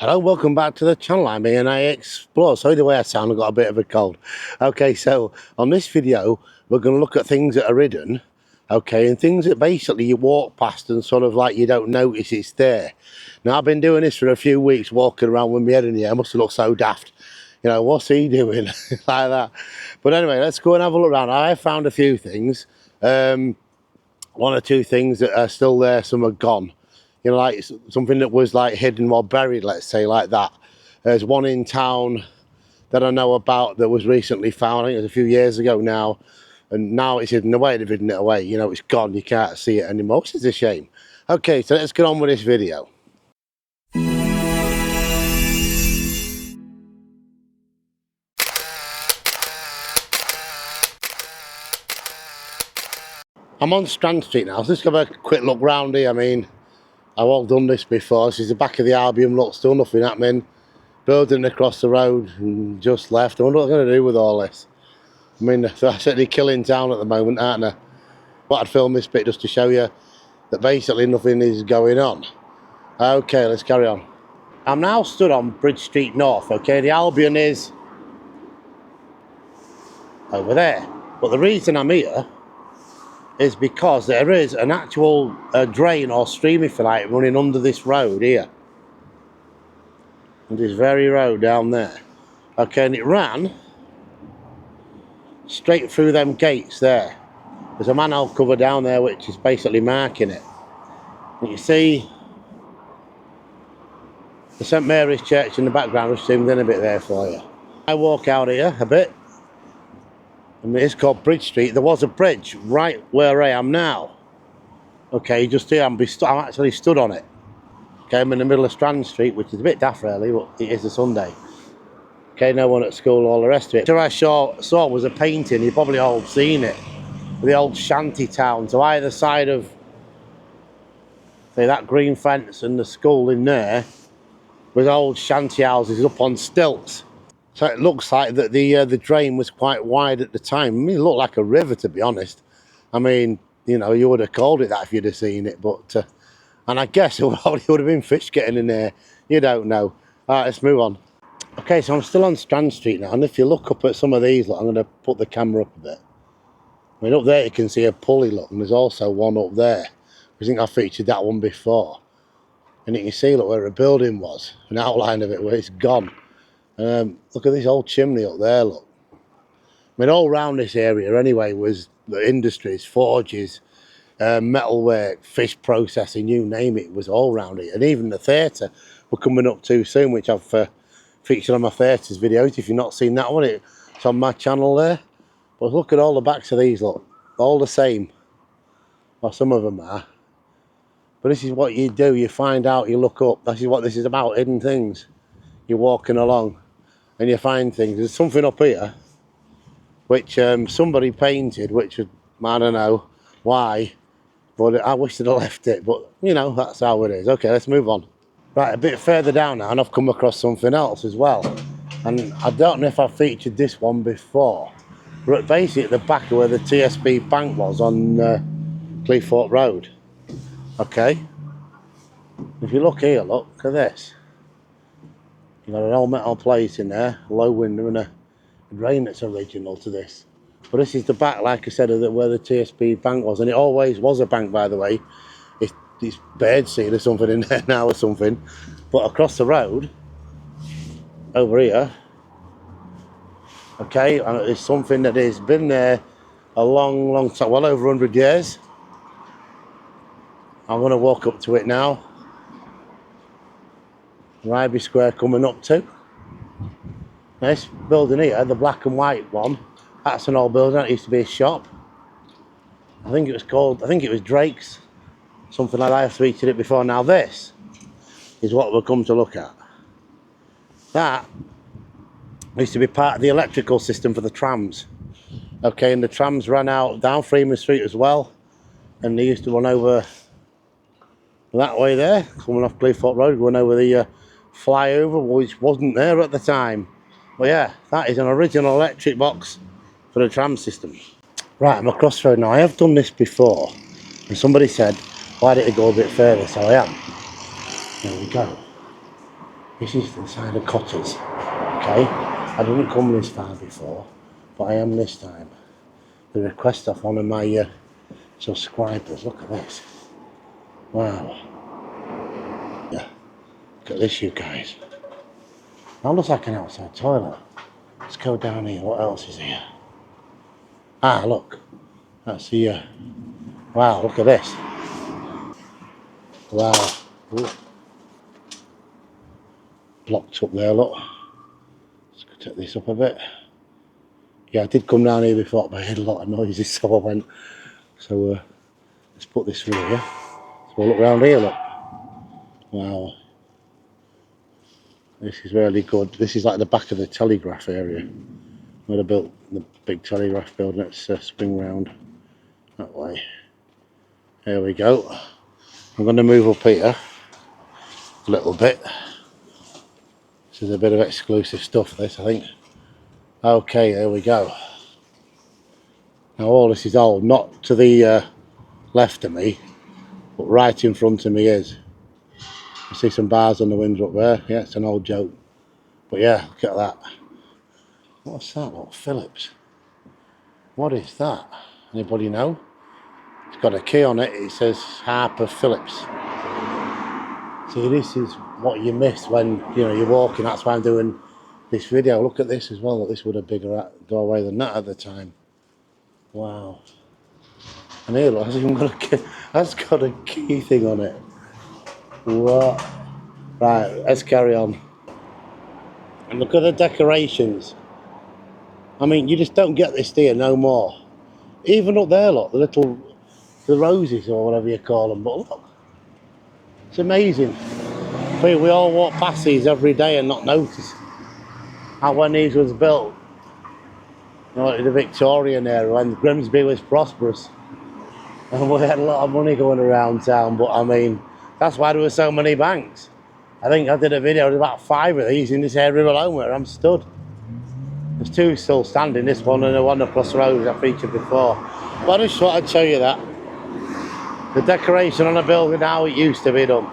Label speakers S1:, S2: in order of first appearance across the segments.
S1: Hello, welcome back to the channel. I'm Ian, I Explore. Sorry the way I sound, I've got a bit of a cold. Okay, so on this video, we're going to look at things that are hidden, okay, and things that basically you walk past and sort of like you don't notice it's there. Now, I've been doing this for a few weeks, walking around with my head in the air. I must have looked so daft. You know, what's he doing? Like that. But anyway, let's go and have a look around. I found a few things. One or two things that are still there, some are gone. You know, like something that was like hidden or buried, let's say, like that. There's one in town that I know about that was recently found. I think it was a few years ago now, and now it's hidden away. They've hidden it away. You know, it's gone. You can't see it anymore, which is a shame. Okay, so let's get on with this video. I'm on Strand Street now, so let's have a quick look round here. I mean, I've all done this before. This is the back of the Albion, look, still nothing happening. Building across the road and just left. I wonder what they're going to do with all this. I mean, they're certainly killing town at the moment, aren't they? But I'd film this bit just to show you that basically nothing is going on. Okay, let's carry on. I'm now stood on Bridge Street North, okay? The Albion is over there. But the reason I'm here is because there is an actual drain or stream, if you like, running under this road here. And this very road down there. Okay, and it ran straight through them gates there. There's a manhole cover down there which is basically marking it. And you see the St Mary's Church in the background, which zoomed in a bit there for you. I walk out here a bit, and it's called Bridge Street. There was a bridge right where I am now. Okay, just here, I'm actually stood on it. Okay, I'm in the middle of Strand Street, which is a bit daft really, but it is a Sunday. Okay, no one at school, all the rest of it. What I saw was a painting, you've probably all seen it, the old shanty town. So either side of, say, that green fence and the school in there, with old shanty houses up on stilts. So it looks like that the drain was quite wide at the time. I mean, it looked like a river, to be honest. I mean, you know, you would have called it that if you'd have seen it, but and I guess it probably would have been fish getting in there. You don't know. All right, let's move on. Okay, so I'm still on Strand Street now, and if you look up at some of these, look, I'm going to put the camera up a bit. I mean, up there you can see a pulley, look, and there's also one up there. I think I featured that one before. And you can see, look, where a building was, an outline of it where it's gone. Look at this old chimney up there, look. I mean, all around this area anyway was the industries, forges, metalwork, fish processing, you name it, was all around it. And even the theatre we're coming up to soon, which I've featured on my theatres videos. If you've not seen that one, it's on my channel there. But look at all the backs of these, look, all the same. Well, some of them are. But this is what you do, you find out, you look up. This is what this is about, hidden things. You're walking along and you find things. There's something up here which somebody painted, which was, I don't know why, but I wish they'd have left it. But, you know, that's how it is. Okay, let's move on. Right, a bit further down now, and I've come across something else as well. And I don't know if I've featured this one before. But basically at the back of where the TSB bank was on Cleethorpes Road. Okay, if you look here, look at this. You've got an old metal plate in there, a low window and a drain that's original to this. But this is the back, like I said, of where the TSB bank was, and it always was a bank, by the way. It's birdseed or something in there now or something. But across the road, over here, okay, and it's something that has been there a long, long time, well over 100 years. I'm going to walk up to it now. Ryby Square coming up to. This building here, the black and white one, that's an old building. That used to be a shop. I think it was Drake's, something like that. I've featured it before. Now this is what we'll come to look at. That used to be part of the electrical system for the trams. Okay, and the trams ran out down Freeman Street as well, and they used to run over that way there, coming off Cleethorpes Road, going over the flyover, which wasn't there at the time. But yeah, that is an original electric box for the tram system. Right, I'm across the road now. I have done this before, and somebody said, why didn't it go a bit further? So I am. There we go. This is the side of Cotters. Okay, I didn't come this far before, but I am this time. The request off one of my subscribers. Look at this. Wow. Yeah. Look at this, you guys. That looks like an outside toilet. Let's go down here. What else is here? Ah, look. That's the. Wow, look at this. Wow. Ooh. Blocked up there, look. Let's go take this up a bit. Yeah, I did come down here before, but I heard a lot of noises, so I went. So let's put this through here. So we'll look round here, look. Wow. This is really good. This is like the back of the telegraph area. Where they built the big telegraph building. Let's swing round that way. There we go. I'm going to move up here a little bit. This is a bit of exclusive stuff, this, I think. Okay, there we go. Now all this is old, not to the left of me, but right in front of me is. I see some bars on the window up there. Yeah, it's an old joke. But yeah, look at that. What's that? What, Phillips? What is that? Anybody know? It's got a key on it. It says Harper Phillips. See, this is what you miss when you're walking. That's why I'm doing this video. Look at this as well. Look, this would have bigger doorway than that at the time. Wow. And here, look, that's got a key thing on it. What? Right, let's carry on. And look at the decorations. I mean, you just don't get this here no more. Even up there, look, the roses or whatever you call them. But look, it's amazing. We all walk past these every day and not notice how when these was built, the Victorian era, when Grimsby was prosperous. And we had a lot of money going around town, but I mean, that's why there were so many banks. I think I did a video with about 5 of these in this area alone where I'm stood. There's 2 still standing, this one and the one across the road I featured before. But I just thought I'd show you that. The decoration on a building, how it used to be done.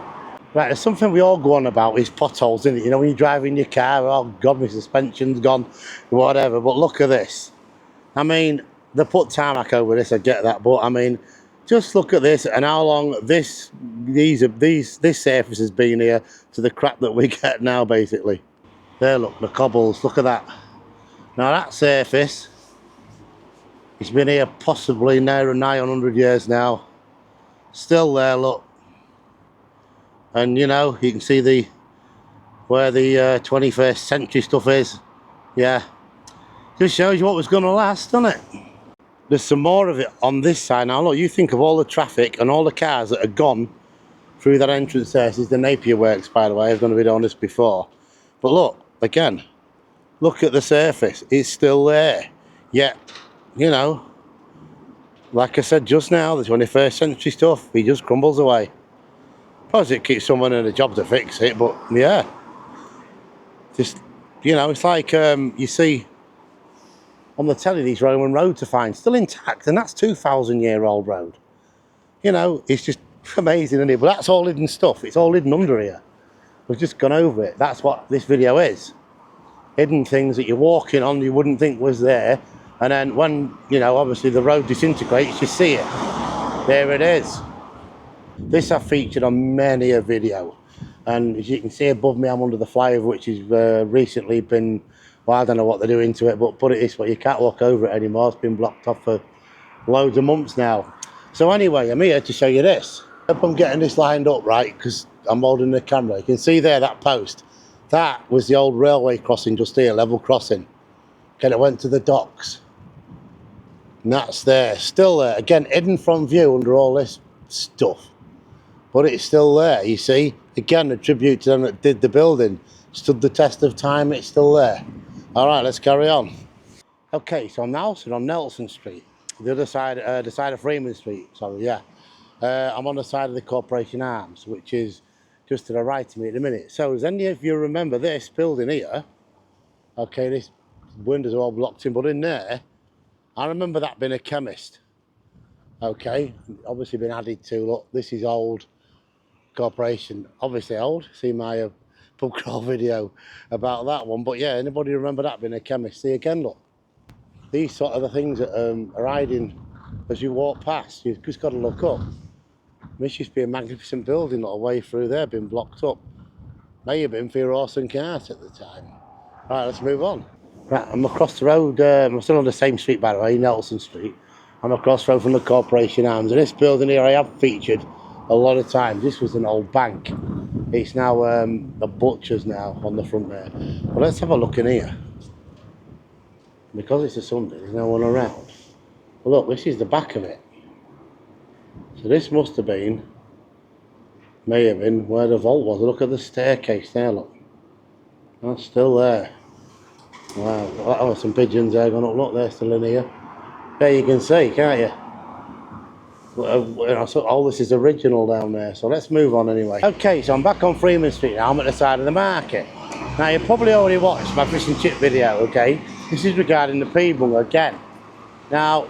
S1: Right, there's something we all go on about, is potholes, isn't it? You know, when you're driving your car, oh God, my suspension's gone, whatever. But look at this. I mean, they put tarmac over this, I get that, but I mean, just look at this and how long this surface has been here to the crap that we get now, basically. There, look, the cobbles, look at that. Now that surface, it's been here possibly nigh 100 years now. Still there, look. And you can see where the 21st century stuff is. Yeah. Just shows you what was going to last, doesn't it? There's some more of it on this side now. Look, you think of all the traffic and all the cars that are gone through that entrance there. This is the Napier Works, by the way. I've done a video on this before. But look, again, look at the surface. It's still there. Yet, like I said just now, the 21st century stuff, it just crumbles away. Suppose it keeps someone in a job to fix it, but yeah. Just, it's like you see on the telly these Roman roads are fine, still intact, and that's 2,000-year-old road. It's just amazing, isn't it? But that's all hidden stuff. It's all hidden under here. We've just gone over it. That's what this video is. Hidden things that you're walking on you wouldn't think was there, and then when obviously the road disintegrates, you see it. There it is. This I've featured on many a video, and as you can see above me, I'm under the flyover, which has recently been, well, I don't know what they're doing to it, but put it this way, you can't walk over it anymore. It's been blocked off for loads of months now. So anyway, I'm here to show you this. I'm getting this lined up right, because I'm holding the camera. You can see there, that post. That was the old railway crossing just here, level crossing. Okay, it went to the docks. And that's there, still there. Again, hidden from view under all this stuff. But it's still there, you see. Again, a tribute to them that did the building. Stood the test of time, it's still there. All right, let's carry on. Okay, so I'm now sitting on Nelson Street. The other side, the side of Freeman Street, sorry, yeah. I'm on the side of the Corporation Arms, which is just to the right of me at the minute. So does any of you remember this building here? Okay, this windows are all blocked in, but in there, I remember that being a chemist. Okay, obviously been added to. Look, this is old Corporation, obviously old. See my pub crawl video about that one. But yeah, anybody remember that being a chemist? See again, look. These sort of the things that are hiding as you walk past. You've just got to look up. This used to be a magnificent building, not away through there, been blocked up. May have been for your horse and cart at the time. Right, let's move on. Right, I'm across the road. I'm still on the same street, by the way, Nelson Street. I'm across the road from the Corporation Arms, and this building here I have featured a lot of times. This was an old bank. It's now a butcher's now on the front there. But let's have a look in here. Because it's a Sunday, there's no one around. Well, look, this is the back of it. So this must have been, may have been, where the vault was. Look at the staircase there, look. That's still there. Wow, oh, some pigeons there going up. Look, they're still in here. There you can see, can't you? All this is original down there, so let's move on anyway. Okay, so I'm back on Freeman Street now. I'm at the side of the market. Now, you probably already watched my fish and chip video, okay? This is regarding the P-bung again. Now,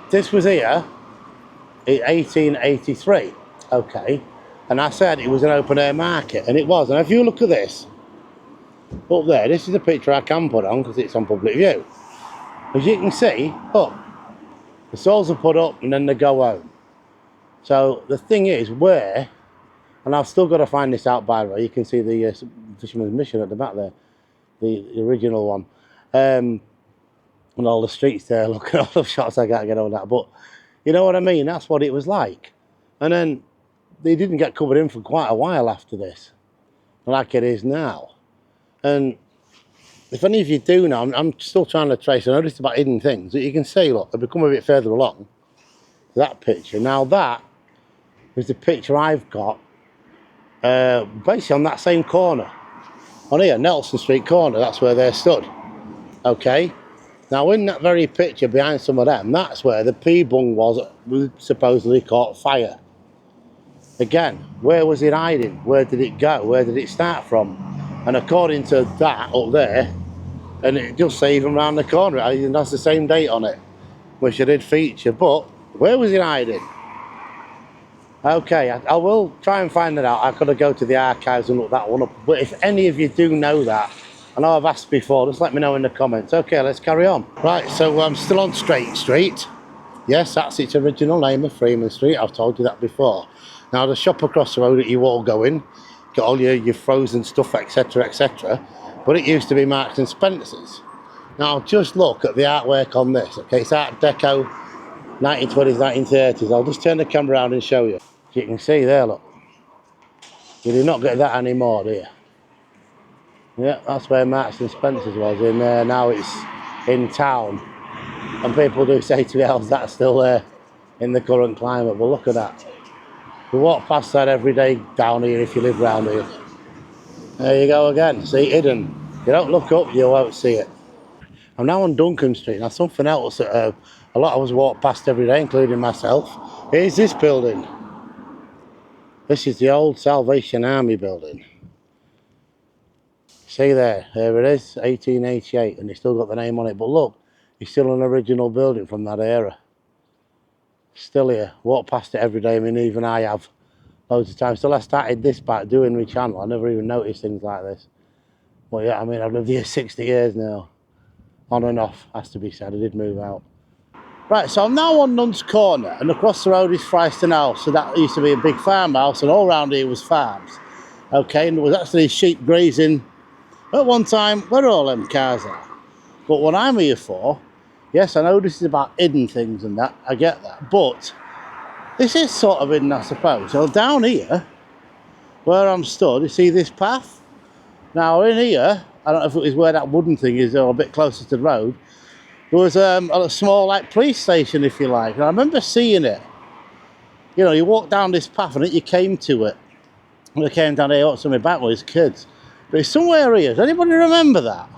S1: this was here in 1883, okay? And I said it was an open-air market, and it was. And if you look at this, up there, this is a picture I can put on because it's on public view. As you can see, look, the stalls are put up and then they go home. So the thing is, where, and I've still got to find this out, by the way, you can see the Fisherman's Mission at the back there, the original one. And all the streets there, look at all the shots I got to get on that. But you know what I mean? That's what it was like. And then they didn't get covered in for quite a while after this, like it is now. And if any of you do know, I'm still trying to trace. I noticed about hidden things that you can see. Look, I've become a bit further along. That picture. Now that is the picture I've got, basically on that same corner, on here, Nelson Street corner. That's where they're stood. Okay. Now in that very picture behind some of them, that's where the P-bung was supposedly caught fire. Again, where was it hiding? Where did it go? Where did it start from? And according to that up there, and it just say even round the corner, and that's the same date on it, which I did feature, but where was it hiding? Okay, I will try and find it out. I've got to go to the archives and look that one up. But if any of you do know that, I know I've asked before, just let me know in the comments. Okay, let's carry on. Right, so I'm still on Straight Street. Yes, that's its original name of Freeman Street. I've told you that before. Now, the shop across the road that you all go in, got all your frozen stuff, etc., etc. But it used to be Marks and Spencer's. Now, just look at the artwork on this. Okay, it's Art Deco, 1920s, 1930s. I'll just turn the camera around and show you. You can see there, look. You do not get that anymore, do you? Yeah, that's where Marks and Spencer's was in there. Now it's in town. And people do say to me, "Oh, that's still there in the current climate." But look at that. We walk past that every day down here if you live round here. There you go again. See, hidden. You don't look up, you won't see it. I'm now on Duncan Street. Now, something else that a lot of us walk past every day, including myself, is this building. This is the old Salvation Army building. See there, there it is, 1888, and it's still got the name on it. But look, it's still an original building from that era. Still here, walk past it every day. I mean, even I have loads of times. Till I started this back doing my channel, I never even noticed things like this. But yeah, I mean, I've lived here 60 years now. On and off, has to be said. I did move out. Right, so I'm now on Nuns Corner, and across the road is Fryston House. So that used to be a big farmhouse, and all around here was farms. Okay, and there was actually sheep grazing at one time where all them cars are. But what I'm here for, yes, I know this is about hidden things and that, I get that, but this is sort of hidden, I suppose. So down here, where I'm stood, you see this path? Now in here, I don't know if it was where that wooden thing is or a bit closer to the road, there was a small like police station, if you like. And I remember seeing it. You know, you walk down this path and you came to it. And I came down here, watching me back with his kids. But it's somewhere here. Does anybody remember that?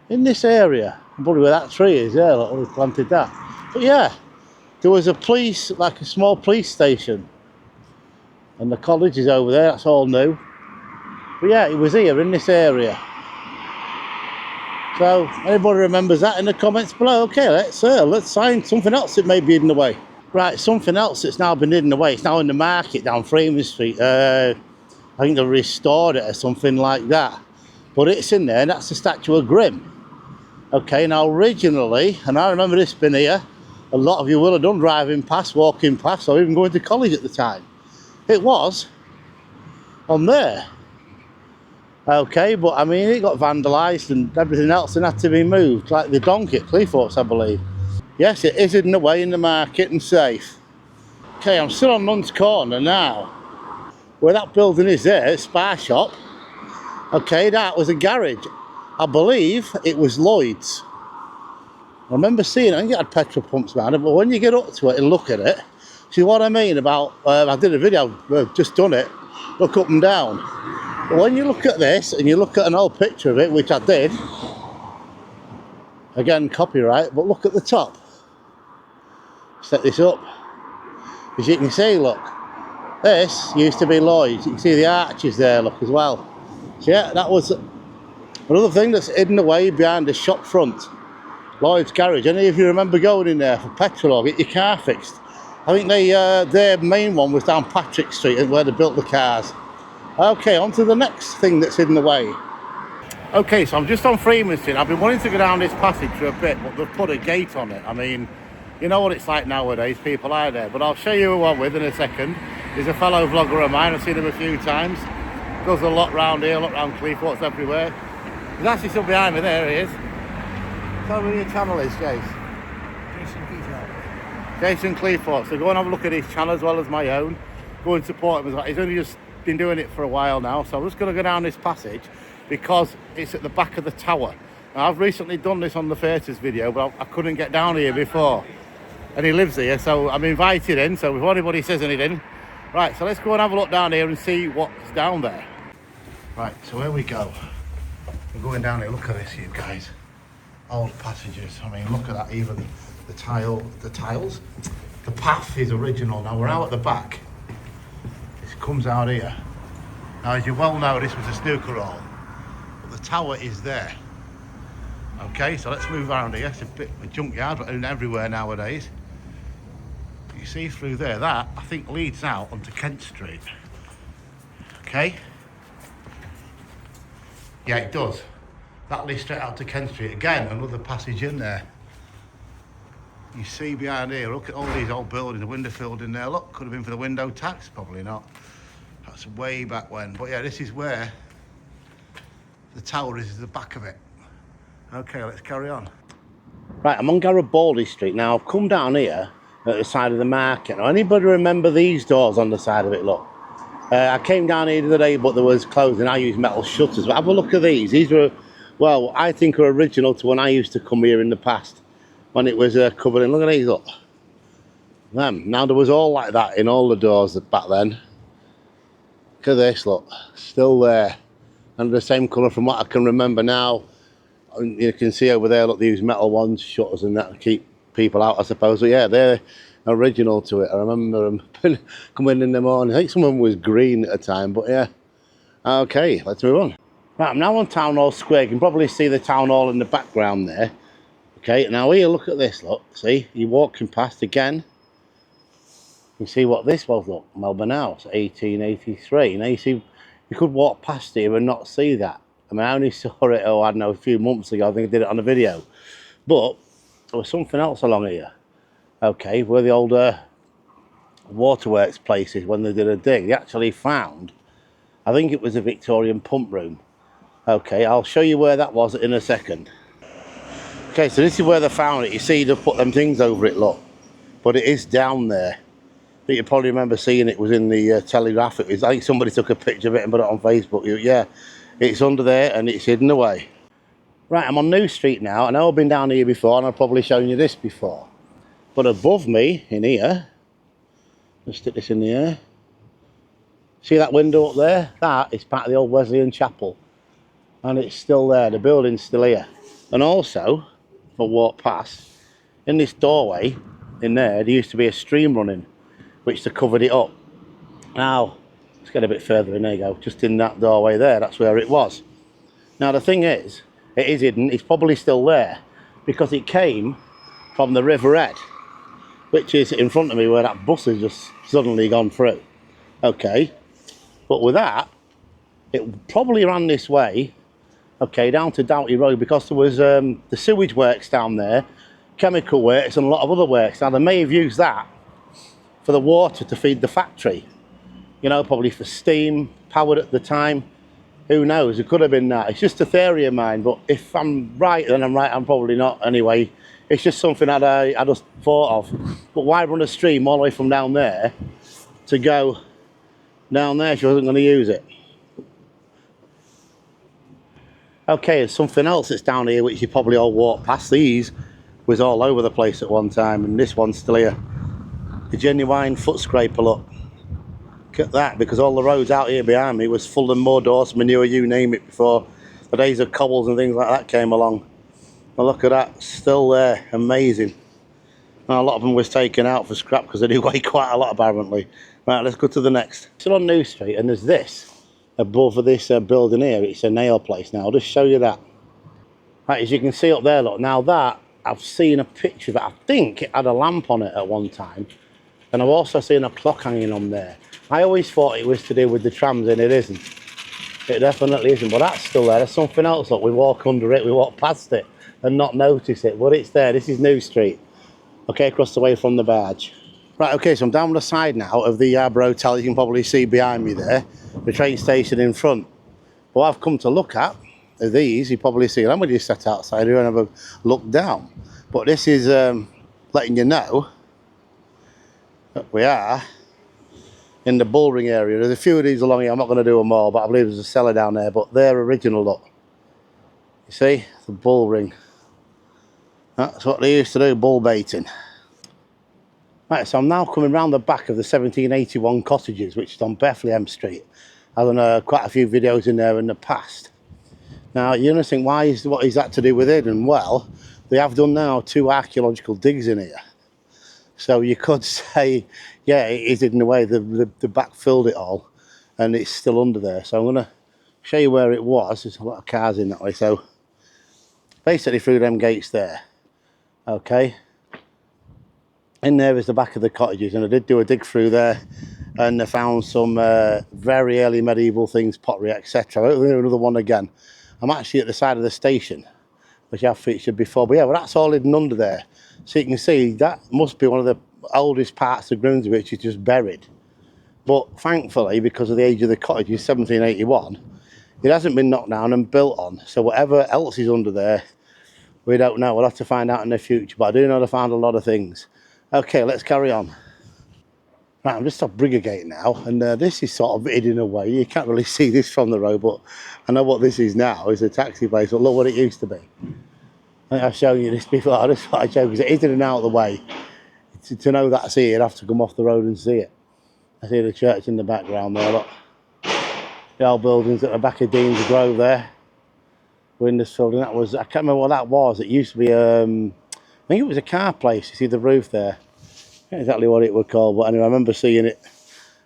S1: In this area. Probably where that tree is, yeah, like we planted that. But yeah, there was a police, like a small police station. And the college is over there, that's all new. But yeah, it was here in this area. So, anybody remembers that in the comments below? Okay, let's find something else that may be hidden away. Right, something else that's now been hidden away. It's now in the market down Freeman Street. I think they restored it or something like that. But it's in there, and that's the statue of Grimm. Okay, now originally, and I remember this been here, a lot of you will have done driving past, walking past, or even going to college at the time. It was on there. Okay, but I mean, it got vandalised and everything else and had to be moved, like the donkey at Cleethorpes, I believe. Yes, it is hidden away in the market and safe. Okay, I'm still on Nuns Corner now. Where that building is there, Spar Shop. Okay, that was a garage. I believe it was Lloyd's. I remember seeing it, I think it had petrol pumps around it, but when you get up to it and look at it, see what I mean about, I did a video, just done it, look up and down. But when you look at this, and you look at an old picture of it, which I did, again, copyright, but look at the top. Set this up. As you can see, look, this used to be Lloyd's. You can see the arches there, look, as well. So yeah, that was another thing that's hidden away behind the shop front. Lloyd's Garage. Any of you remember going in there for petrol or get your car fixed? I think their main one was down Patrick Street where they built the cars. Okay, on to the next thing that's hidden away. Okay, so I'm just on Freeman Street. I've been wanting to go down this passage for a bit, but they've put a gate on it. I mean, you know what it's like nowadays, people are there. But I'll show you who I'm with in a second. He's a fellow vlogger of mine. I've seen him a few times. Does a lot round here, a lot round Cleethorpes, everywhere. He's actually still behind me, there he is. Tell me what your channel is, Jace. Jason Cleethorpes. So go and have a look at his channel as well as my own. Go and support him as well. He's only just been doing it for a while now. So I'm just going to go down this passage because it's at the back of the tower. Now, I've recently done this on the theatres video, but I couldn't get down here before. And he lives here, so I'm invited in. So if anybody says anything. Right, so let's go and have a look down here and see what's down there. Right, so here we go. We're going down here. Look at this, you guys. Old passages. I mean, look at that. Even the tiles. The path is original. Now we're out at the back. This comes out here. Now, as you well know, this was a snooker hall, but the tower is there. Okay, so let's move around here. It's a bit of a junkyard, but everywhere nowadays. But you see through there, that I think leads out onto Kent Street. Okay. Yeah, it does. That leads straight out to Kent Street. Again, another passage in there. You see behind here, look at all these old buildings, the window filled in there. Look, could have been for the window tax, probably not. That's way back when. But yeah, this is where the tower is the back of it. Okay, let's carry on. Right, I'm on Garibaldi Street. Now, I've come down here at the side of the market. Now, anybody remember these doors on the side of it? Look. I came down here the other day, but there was closing. I use metal shutters. But have a look at these. These were, well, I think are original to when I used to come here in the past, when it was covered in. Look at these, look. Them. Now, there was all like that in all the doors back then. Look at this, look. Still there. And the same colour from what I can remember now. You can see over there, look, they use metal ones, shutters and that to keep people out, I suppose. But yeah, they're original to it. I remember them coming in the morning. I think some of them was green at the time, but yeah. Okay, let's move on. Right, I'm now on Town Hall Square. You can probably see the Town Hall in the background there. Okay, now here, look at this, look. See, you're walking past again. You see what this was, look. Melbourne House, 1883. Now you see, you could walk past here and not see that. I mean, I only saw it, I don't know, a few months ago. I think I did it on a video. But there was something else along here. Okay, where the old waterworks places, when they did a dig, they actually found, I think it was a Victorian pump room. Okay, I'll show you where that was in a second. Okay, so this is where they found it. You see, they've put them things over it, look. But it is down there. I think you probably remember seeing it was in the Telegraph. It was, I think somebody took a picture of it and put it on Facebook. Yeah, it's under there and it's hidden away. Right, I'm on New Street now. I know I've been down here before and I've probably shown you this before. But above me, in here, let's stick this in the air. See that window up there? That is part of the old Wesleyan chapel. And it's still there, the building's still here. And also, if I walk past, in this doorway, in there used to be a stream running, which they covered it up. Now, let's get a bit further in, there you go, just in that doorway there, that's where it was. Now the thing is, it is hidden, it's probably still there, because it came from the River Ed, which is in front of me where that bus has just suddenly gone through. Okay, but with that, It probably ran this way, okay, down to Doughty Road, because there was the sewage works down there, chemical works and a lot of other works. Now they may have used that for the water to feed the factory, you know, probably for steam powered at the time. Who knows, it could have been that. It's just a theory of mine, but if I'm right, then I'm right. I'm probably not anyway. It's just something that I just thought of. But why run a stream all the way from down there to go down there if she wasn't going to use it? Okay, there's something else that's down here which you probably all walked past. These was all over the place at one time, and this one's still here. A genuine foot scraper, look. Look at that, because all the roads out here behind me was full of mud, horse manure, you name it, before the days of cobbles and things like that came along. Now look at that, still there, amazing. Now, a lot of them was taken out for scrap because they do weigh quite a lot apparently. Right, let's go to the next. Still on New Street, and there's this above this building here. It's a nail place. Now I'll just show you that. Right, as you can see up there, look, now that I've seen a picture of it. I think it had a lamp on it at one time, and I've also seen a clock hanging on there. I always thought it was to do with the trams, and it isn't. It definitely isn't, but that's still there. There's something else. Look, we walk under it, we walk past it and not notice it, but it's there. This is New Street, okay, across the way from the barge. Right, okay, so I'm down the side now of the Harbour Hotel. You can probably see behind me there, the train station in front. What I've come to look at are these. You probably see them when you sit outside here and have a look down. But this is letting you know that we are in the bull ring area. There's a few of these along here. I'm not going to do them all, but I believe there's a cellar down there, but they're original, look. You see, the bull ring. That's what they used to do, bull baiting. Right, so I'm now coming round the back of the 1781 cottages, which is on Bethlehem Street. I've done quite a few videos in there in the past. Now, you're going to think, what is that to do with it? And well, they have done now 2 archaeological digs in here. So you could say, yeah, it is in a way, the back filled it all, and it's still under there. So I'm going to show you where it was. There's a lot of cars in that way. So basically through them gates there, okay. In there is the back of the cottages, and I did do a dig through there, and I found some very early medieval things, pottery, etc. I'll do another one again. I'm actually at the side of the station, which I've featured before, but yeah, well, that's all hidden under there. So you can see that must be one of the oldest parts of Grimsby, which is just buried. But thankfully, because of the age of the cottage, 1781, it hasn't been knocked down and built on. So whatever else is under there, we don't know. We'll have to find out in the future. But I do know they found a lot of things. Okay, let's carry on. Right, I'm just off Briggergate now, and this is sort of hidden away. You can't really see this from the road, but I know what this is now. It's a taxi place, but look what it used to be. I think I've shown you this before. I just thought I'd show because it is in and out of the way. To know that I see it, you'd have to come off the road and see it. I see the church in the background there, look. The old buildings at the back of Dean's Grove there. Windows filled in. That was, I can't remember what that was. It used to be, I think it was a car place. You see the roof there. Not exactly what it was called, but anyway, I remember seeing it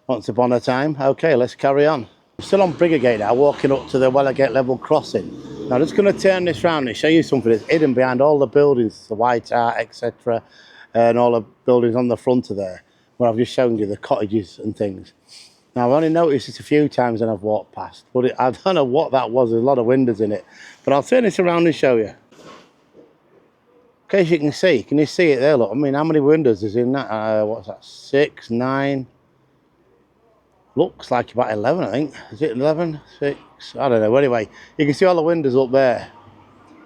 S1: once upon a time. Okay, let's carry on. I'm still on Briggergate now, walking up to the Wellergate level crossing. Now I'm just going to turn this round and show you something that's hidden behind all the buildings, the White Hart, etc., and all the buildings on the front of there, where I've just shown you the cottages and things. Now I've only noticed this a few times when I've walked past, but I don't know what that was. There's a lot of windows in it, but I'll turn this around and show you. Okay, as you can you see it there, look, I mean, how many windows is in that? What's that, 6, 9? Looks like about 11, I think. Is it 11? 6? I don't know. Anyway, you can see all the windows up there.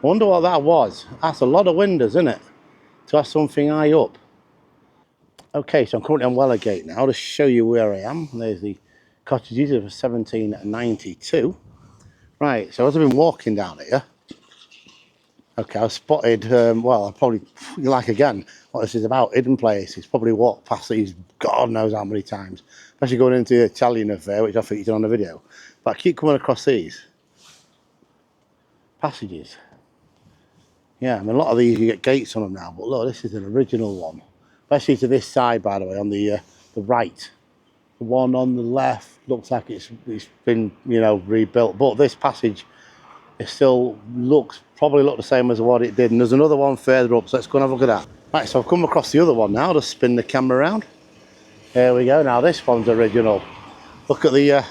S1: I wonder what that was. That's a lot of windows, isn't it? To have something high up. Okay, so I'm currently on Wellergate now to show you where I am. There's the cottages of 1792. Right, so as I've been walking down here, okay, I've spotted, well, I probably, like again, what this is about, hidden places. Probably walked past these God knows how many times. Especially going into the Italian affair, which I featured on the video. But I keep coming across these passages. Yeah, I mean, a lot of these, you get gates on them now, but look, this is an original one. Especially to this side, by the way, on the right. The one on the left looks like it's been, you know, rebuilt. But this passage, it still probably look the same as what it did. And there's another one further up, so let's go and have a look at that. Right, so I've come across the other one now. Just spin the camera around. There we go. Now this one's original. Look at the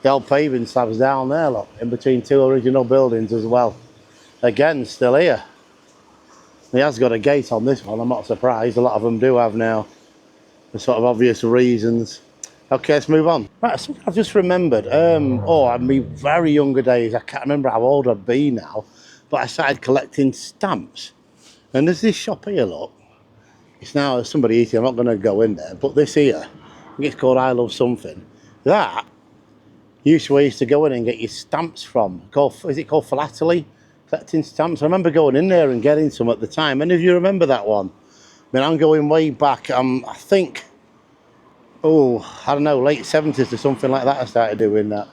S1: The old paving slabs down there, look, in between two original buildings as well. Again, still here. He has got a gate on this one, I'm not surprised. A lot of them do have now, for sort of obvious reasons. Okay, let's move on. Right, something I've just remembered. Oh, in my very younger days, I can't remember how old I'd be now, but I started collecting stamps. And there's this shop here, look. It's now somebody eating, I'm not going to go in there, but this here, I think it's called I Love Something. That used to where you used to go in and get your stamps from. Is it called philately? Collecting stamps. I remember going in there and getting some at the time. Any of you remember that one? I mean, I'm going way back. I think, oh, I don't know, late 70s or something like that I started doing that.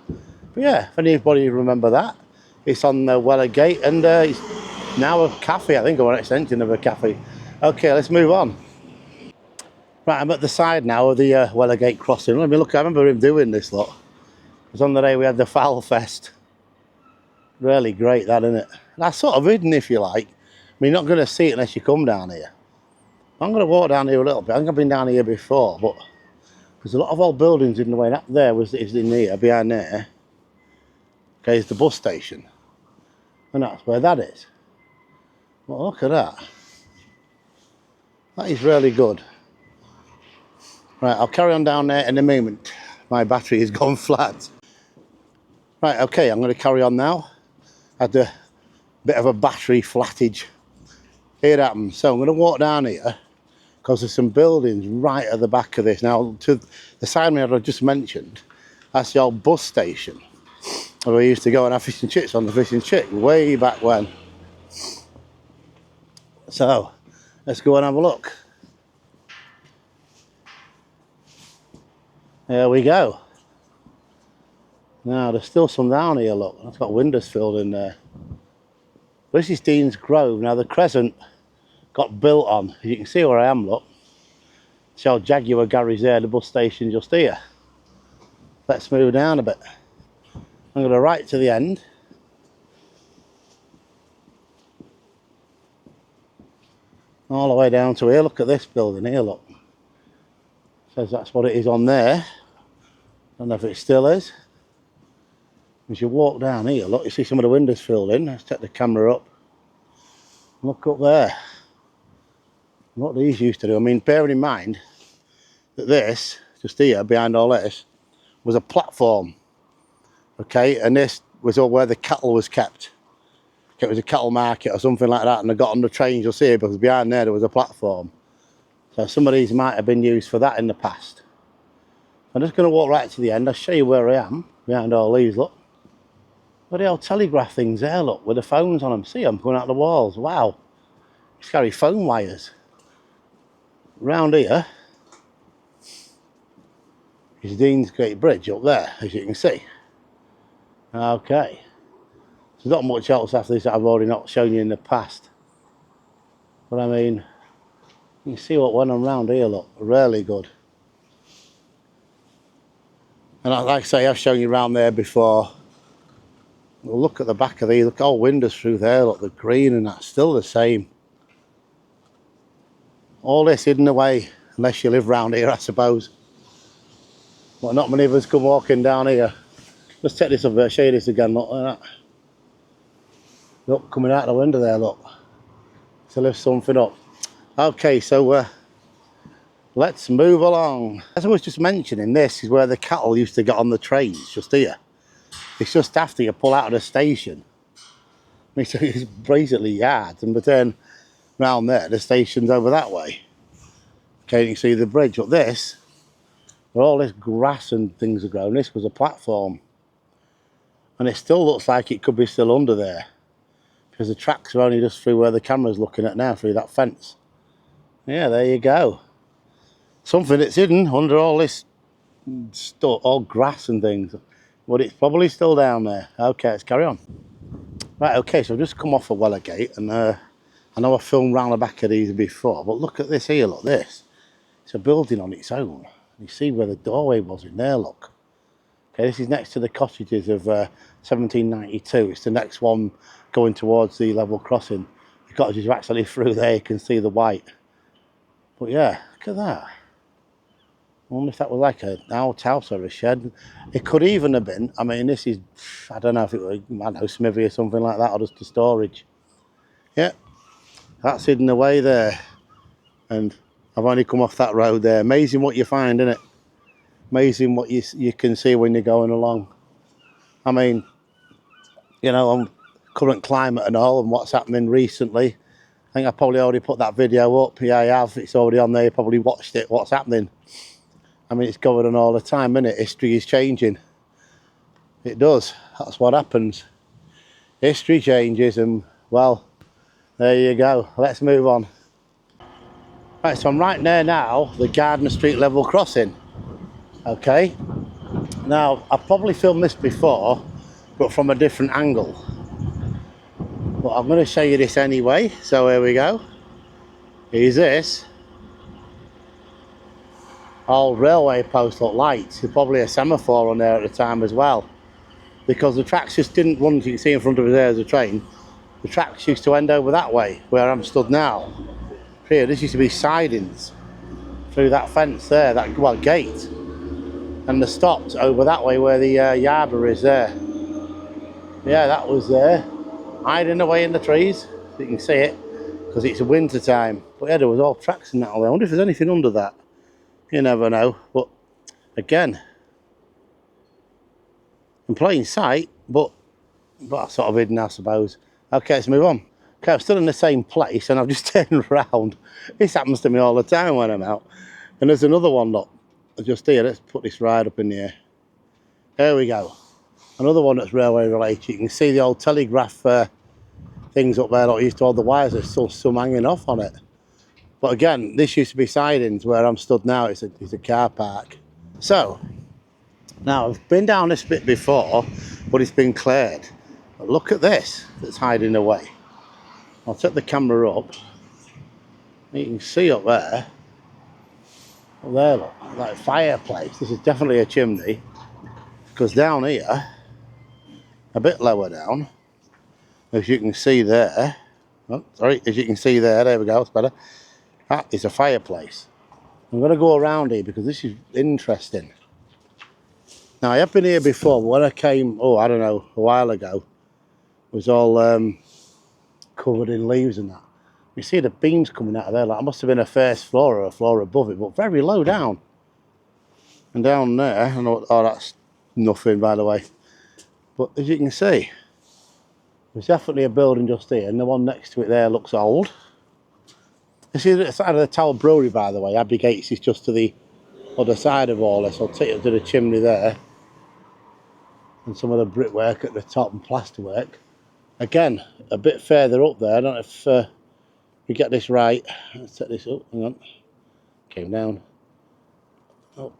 S1: But yeah, if anybody remember that, it's on the Weller Gate, and it's now a cafe, I think, or an extension of a cafe. Okay, let's move on. Right, I'm at the side now of the Weller Gate crossing. Let me look, I remember him doing this lot. It was on the day we had the Fowl Fest. Really great, that, isn't it? That's sort of hidden, if you like. I mean, you're not going to see it unless you come down here. I'm going to walk down here a little bit. I think I've been down here before, but there's a lot of old buildings in the way. That there is in here, behind there. Okay, it's the bus station. And that's where that is. Well, look at that. That is really good. Right, I'll carry on down there in a moment. My battery has gone flat. Right, okay, I'm going to carry on now. I had a bit of a battery flattage. Here it happens. So I'm going to walk down here because there's some buildings right at the back of this. Now, to the side mirror I just mentioned, that's the old bus station where we used to go and have fish and chips on the fish and chip way back when. So, let's go and have a look. There we go. Now, there's still some down here, look. It's got windows filled in there. This is Dean's Grove. Now, the Crescent got built on. As you can see where I am, look. It's our Jaguar garage there, the bus station just here. Let's move down a bit. I'm going to right to the end. All the way down to here. Look at this building here, look. Says that's what it is on there. Don't know if it still is. As you walk down here, look, you see some of the windows filled in. Let's take the camera up. Look up there. What these used to do. I mean, bearing in mind that this, just here, behind all this, was a platform. Okay, and this was all where the cattle was kept. It was a cattle market or something like that, and I got on the trains, you'll see it, because behind there was a platform. So some of these might have been used for that in the past. I'm just going to walk right to the end. I'll show you where I am, behind all these, look. Bloody old telegraph things there, look, with the phones on them. See them going out the walls, wow. It's carry phone wires. Round here is Dean's Gate Bridge up there, as you can see. Okay. There's not much else after this that I've already not shown you in the past. But I mean, you can see what went on round here, look, really good. And like I say, I've shown you around there before. Well, look at the back of these, look, all windows through there, look, the green and that's still the same. All this hidden away, unless you live round here, I suppose. But not many of us come walking down here. Let's take this up there, show you this again, look at that. Look, coming out the window there, look. To lift something up. Okay, so let's move along. As I was just mentioning, this is where the cattle used to get on the trains, just here. It's just after you pull out of the station. It's basically yards, and but then round there, the station's over that way. Okay, you can see the bridge. But this, where all this grass and things are grown, this was a platform. And it still looks like it could be still under there. Because the tracks are only just through where the camera's looking at now, through that fence. Yeah, there you go. Something that's hidden under all this stuff, all grass and things. But it's probably still down there. Okay, let's carry on. Right, okay, so I've just come off of Weller Gate, and I know I filmed round the back of these before, but look at this here, look, this. It's a building on its own. You see where the doorway was in there, look. Okay, this is next to the cottages of 1792. It's the next one going towards the level crossing. The cottages are actually through there, you can see the white. But yeah, look at that. wonder if that was like an outhouse or a shed. It could even have been, I mean, this is, I don't know if it was, I don't know, smithy or something like that, or just a storage. Yeah, that's hidden away there. And I've only come off that road there. Amazing what you find, isn't it? Amazing what you can see when you're going along. I mean, you know, on current climate and all, and what's happening recently. I think I probably already put that video up. Yeah, I have. It's already on there. You probably watched it. What's happening? I mean, it's going on all the time, isn't it? History is changing. It does. That's what happens. History changes, and well, there you go. Let's move on. Right, so I'm right near now the Gardner Street level crossing. Okay. Now, I've probably filmed this before, but from a different angle. But I'm going to show you this anyway. So here we go. Here's this. Old railway post look lights. There's probably a semaphore on there at the time as well, because the tracks just didn't run. You can see in front of us there's a train. The tracks used to end over that way where I'm stood now. Here, this used to be sidings through that fence there, that well gate, and they stopped over that way where the Yarber is there. Yeah, that was there, hiding away in the trees. You can see it because it's winter time. But yeah, there was all tracks in that. I wonder if there's anything under that. You never know, but again, in plain sight, but sort of hidden, I suppose. Okay, let's move on. Okay, I'm still in the same place and I've just turned around. This happens to me all the time when I'm out. And there's another one, look, just here. Let's put this right up in the air. There we go. Another one that's railway related. You can see the old telegraph things up there. Look, used to hold the wires. There's still some hanging off on it. But again, this used to be sidings where I'm stood now. It's a car park. So, now I've been down this bit before, but it's been cleared. But look at this that's hiding away. I'll take the camera up. You can see up there. Up there, look, like a fireplace. This is definitely a chimney. Because down here, a bit lower down, as you can see there. Oh, sorry, as you can see there we go, it's better. That is a fireplace. I'm going to go around here because this is interesting. Now, I have been here before, but when I came, I don't know, a while ago, it was all covered in leaves and that. You see the beams coming out of there, like it must have been a first floor or a floor above it, but very low down. And down there, that's nothing, by the way. But as you can see, there's definitely a building just here, and the one next to it there looks old. This is the side of the Tower Brewery, by the way. Abbey Gates is just to the other side of all this. I'll take you to the chimney there. And some of the brickwork at the top and plasterwork. Again, a bit further up there. I don't know if we get this right. Let's set this up. Hang on. Came down. Oh.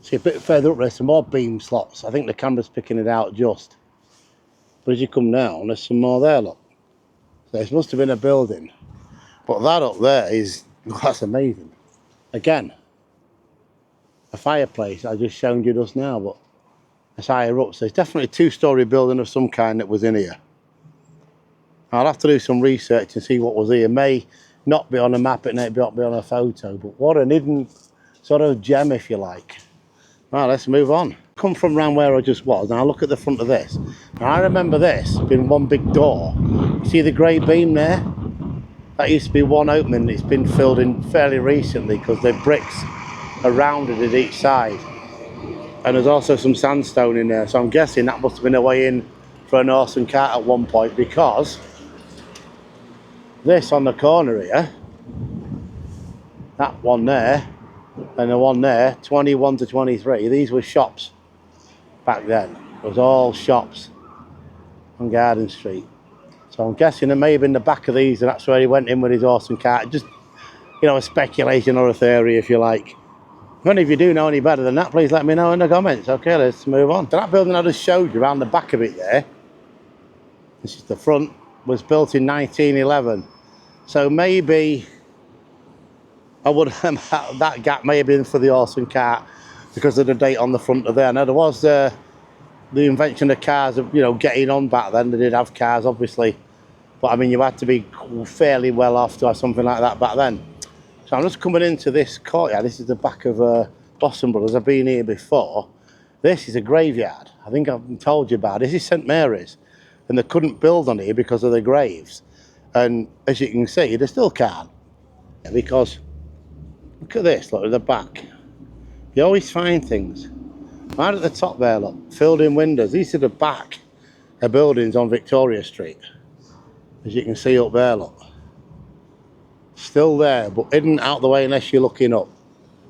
S1: See, a bit further up there's some more beam slots. I think the camera's picking it out just. But as you come down, there's some more there, look. So this must have been a building. But that up there that's amazing. Again, a fireplace I just shown you just now, but it's higher up. So it's definitely a two-storey building of some kind that was in here. I'll have to do some research and see what was here. May not be on a map, it may not be on a photo, but what an hidden sort of gem, if you like. Right, let's move on. Come from around where I just was. Now look at the front of this. Now I remember this being one big door. You see the grey beam there? That used to be one opening. It's been filled in fairly recently because the bricks are rounded at each side. And there's also some sandstone in there. So I'm guessing that must have been a way in for an horse and cart at one point, because this on the corner here, that one there, and the one there, 21 to 23, these were shops back then. It was all shops on Garden Street. So I'm guessing it may have been the back of these, and that's where he went in with his horse and cart. Just, you know, a speculation or a theory, if you like. If any of you do know any better than that, please let me know in the comments. Okay, let's move on. So that building I just showed you around the back of it there, this is the front, was built in 1911. So maybe I would that gap may have been for the horse and cart because of the date on the front of there. Now there was the invention of cars, you know, getting on back then. They did have cars, obviously, but I mean you had to be fairly well off to have something like that back then. So I'm just coming into this courtyard. This is the back of Boston Brothers. I've been here before. This is a graveyard. I think I've told you about it. This is St Mary's, and they couldn't build on here because of the graves. And as you can see, they still can't, because look at this. Look at the back. You always find things right at the top there. Look, filled in windows. These are the back of buildings on Victoria Street. As you can see up there, look. Still there, but hidden out the way unless you're looking up.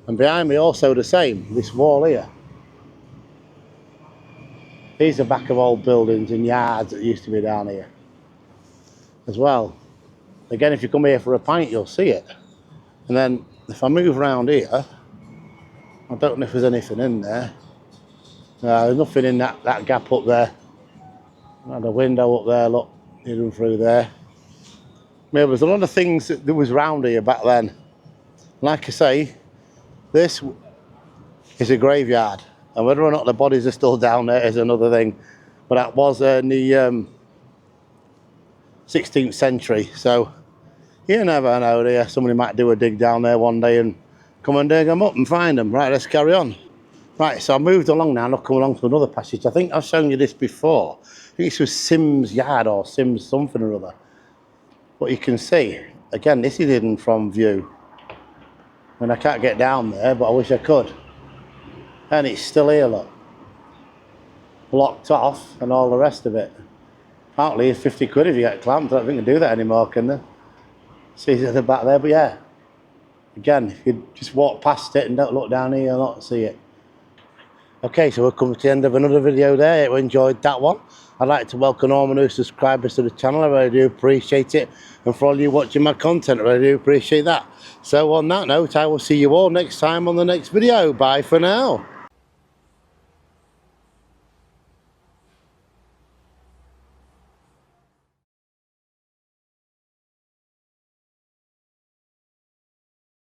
S1: And behind me also the same, this wall here. These are back of old buildings and yards that used to be down here as well. Again, if you come here for a pint, you'll see it. And then if I move around here, I don't know if there's anything in there. No, there's nothing in that gap up there. And a window up there, look, hidden through there. There was a lot of things that was round here back then. Like I say, this is a graveyard, and whether or not the bodies are still down there is another thing. But that was in the 16th century, so you never know, dear. Somebody might do a dig down there one day and come and dig them up and find them. Right, let's carry on. Right, so I moved along now, and I've come along to another passage. I think I've shown you this before. I think this was Sims Yard or Sims something or other. But you can see, again, this is hidden from view. And I can't get down there, but I wish I could. And it's still here, look. Blocked off and all the rest of it. Apparently it's 50 quid if you get clamped. I don't think they do that anymore, can they? See it at the back there, but yeah. Again, if you just walk past it and don't look down here, you'll not see it. Okay, so we're coming to the end of another video there. If you enjoyed that one, I'd like to welcome all my new subscribers to the channel. I really do appreciate it. And for all you watching my content, I really do appreciate that. So on that note, I will see you all next time on the next video. Bye for now.